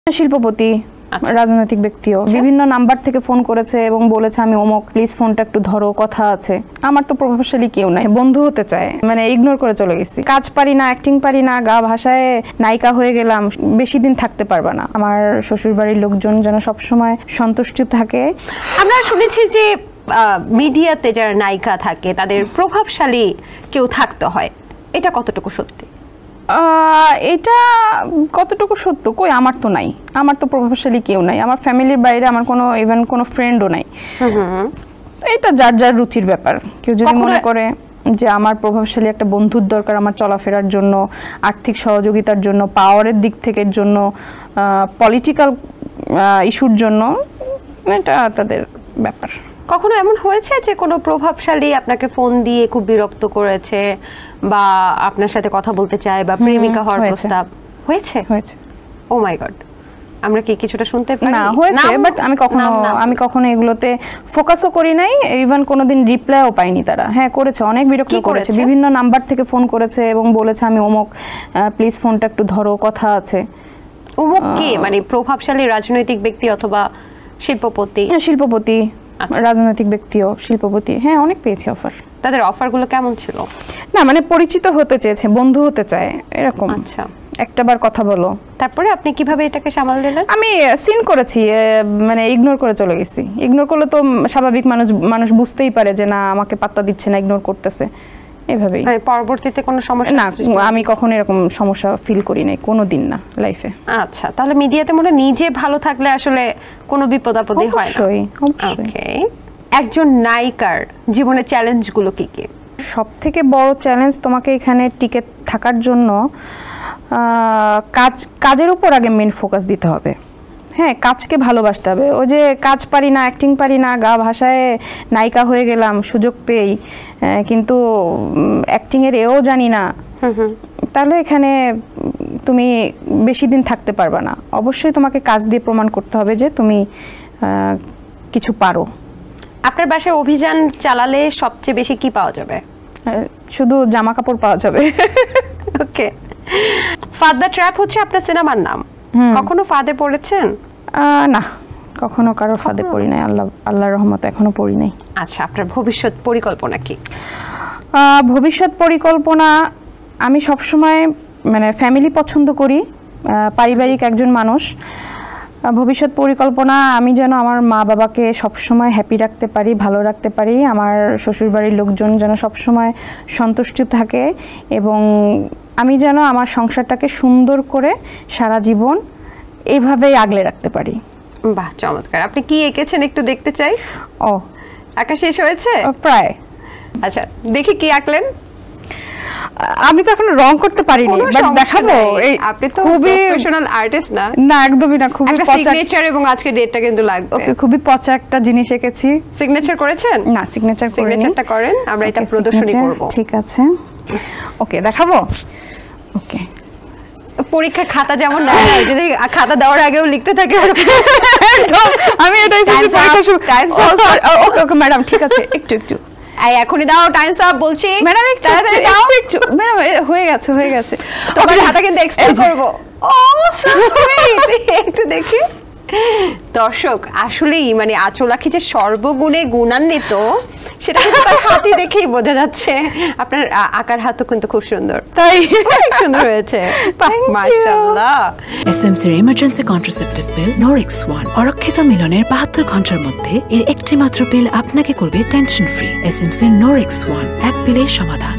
শিল্পপতি রাজনৈতিক ব্যক্তিও বিভিন্ন নাম্বার থেকে ফোন করেছে এবং বলেছে আমি অমুক, প্লিজ ফোনটা একটু ধরো, কথা আছে। আমার তো প্রভাবশালী কেউ নাই, বন্ধু হতে চায়, মানে ইগনোর করে চলে গেছি। কাজ পারি না, অ্যাক্টিং পারি না, গা ভাষায় নায়িকা হয়ে গেলাম, বেশি দিন থাকতে পারবা না। আমার শ্বশুর বাড়ির লোকজন যেন সবসময় সন্তুষ্ট থাকে। আমরা শুনেছি যে মিডিয়াতে যারা নায়িকা থাকে তাদের প্রভাবশালী কেউ থাকতে হয়, এটা কতটুকু সত্যি? এটা কতটুকু সত্য? কই, আমার তো নাই, আমার তো প্রভাবশালী কেউ নাই। আমার ফ্যামিলির বাইরে আমার কোনো ইভেন কোনো ফ্রেন্ডও নাই। এটা যার যার রুচির ব্যাপার। কেউ যদি মনে করে যে আমার প্রভাবশালী একটা বন্ধুর দরকার আমার চলাফেরার জন্য, আর্থিক সহযোগিতার জন্য, পাওয়ারের দিক থেকে জন্য, পলিটিক্যাল ইস্যুর জন্য, এটা তাদের ব্যাপার। কখনো এমন হয়েছে যে কোনো প্রভাবশালী আপনাকে ফোন দিয়ে খুব বিরক্ত করেছে বা আপনার সাথে কথা বলতে চায় বা প্রেমিকা হওয়ার প্রস্তাব হয়েছে? হয়েছে। ও মাই গড, আমরা কি কিছুটা শুনতে পারি? না, হয়েছে, বাট আমি কখনো এগুলোতে ফোকাসও করি নাই, ইভেন কোনোদিন রিপ্লাইও পাইনি তারা। হ্যাঁ করেছে, অনেক বিরক্ত করেছে, বিভিন্ন নাম্বার থেকে ফোন করেছে এবং বলেছে আমি অমুক, প্লিজ ফোনটা একটু ধরো, কথা আছে। অমুক কে? মানে প্রভাবশালী রাজনৈতিক ব্যক্তি অথবা শিল্পপতি? শিল্পপতি রাজনৈতিক ব্যক্তিও, শিল্পপতি। হ্যাঁ, অনেক পেয়েছি অফার। তাদের অফারগুলো কেমন ছিল? না, মানে পরিচিত হতে চেয়েছে, বন্ধু হতে চায়, এরকম। আচ্ছা, একটাবার কথা বলো। তারপরে আপনি কিভাবে এটাকে সামাল দিলেন? আমি সিন করেছি, মানে ইগনোর করে চলে গেছি। ইগনোর করলে তো স্বাভাবিক মানুষ বুঝতেই পারে যে না আমাকে পাত্তা দিচ্ছে না, ইগনোর করতেছে, এভাবেই। পরবর্তীতে কোনো সমস্যা? না, আমি কখনো এরকম সমস্যা ফিল করি নাই, কোনোদিন না লাইফে। আচ্ছা, তাহলে মিডিয়াতে মনে নিজে ভালো থাকলে আসলে কোনো বিপদ আপদই হয় না। ওকে, একজন নায়িকার জীবনের চ্যালেঞ্জগুলো কি কি? সবথেকে বড় চ্যালেঞ্জ তোমাকে এখানে টিকে থাকার জন্য কাজের উপর আগে মেন ফোকাস দিতে হবে। হ্যাঁ, কাজকে ভালোবাসতে হবে। ওই যে কাজ পারি না, অ্যাক্টিং পারি না, গা ভাষায় নায়িকা হয়ে গেলাম সুযোগ পেয়েই, কিন্তু অ্যাক্টিংয়ের এও জানি না, তাহলে এখানে তুমি বেশি দিন থাকতে পারবে না। অবশ্যই তোমাকে কাজ দিয়ে প্রমাণ করতে হবে যে তুমি কিছু পারো। আপনার বাসায় অভিযান চালালে সবচেয়ে বেশি কি পাওয়া যাবে? শুধু জামা কাপড় পাওয়া যাবে। ওকে, ফাদ দ্য ট্র্যাপ হচ্ছে আপনার সিনেমার নাম। কখনো ফাঁদে পড়েছেন? না, কখনো কারো ফাঁদে পড়ি নাই, আল্লাহর রহমতে এখনো পড়ি নাই। আচ্ছা, আপনার ভবিষ্যৎ পরিকল্পনা কি? ভবিষ্যৎ পরিকল্পনা, আমি সবসময় মানে ফ্যামিলি পছন্দ করি, পারিবারিক একজন মানুষ। ভবিষ্যৎ পরিকল্পনা, আমি যেন আমার মা বাবাকে সবসময় হ্যাপি রাখতে পারি, ভালো রাখতে পারি। আমার শ্বশুরবাড়ির লোকজন যেন সবসময় সন্তুষ্ট থাকে এবং আমি যেন আমার সংসারটাকে সুন্দর করে সারা জীবন এইভাবেই আগলে রাখতে পারি। বাহ, চমৎকার। আপনি কি এঁকেছেন একটু দেখতে চাই। ও, আঁকা শেষ হয়েছে প্রায়। আচ্ছা, দেখি কি আঁকলেন। আমি তো এখন রং করতে পারিনি, বাট দেখাবো। আপনি তো প্রফেশনাল আর্টিস্ট না। না, একদমই না। খুবই পচা সিগনেচার এবং আজকে ডেটটা কিন্তু লাগবে। ওকে, খুবই পচা একটা জিনিস এঁকেছি। সিগনেচার করেছেন? না, সিগনেচার করিনি। সিগনেচারটা করেন, আমরা এটা প্রদর্শনী করব। ঠিক আছে, ওকে, দেখাবো। ওকে, পরীক্ষার খাতা যেমন না, যদি খাতা দেওয়ার আগেও লিখতে থাকে, আমি এটাই ওকে ওকে ম্যাডাম, ঠিক আছে, একটু একটু এখনই দাও, টাইমস আপ বলছি ম্যাডাম, তাড়াতাড়ি দাও একটু। ম্যাডাম, হয়ে গেছে হয়ে গেছে, তোমার হাতে কিন্তু এক্সপ্লেইন করব। ও সো সুইট, একটু দেখি। দর্শক, আসলেই মানে আঁচলাখি যে সর্বগুণে গুণান্বিত সেটা কিন্তু তার হাতই দেখেই বোঝা যাচ্ছে। আপনার আকার হাতও কিন্তু খুব সুন্দর, তাই অনেক সুন্দর হয়েছে, মাশাআল্লাহ। এসএমসির emergency contraceptive pill Norix one অরক্ষিত মিলনের 72 ঘন্টার মধ্যে এর একটি মাত্র পিল আপনাকে করবে টেনশন ফ্রি। এসএমসির নরিক্স ওয়ান, এক পিলের সমাধান।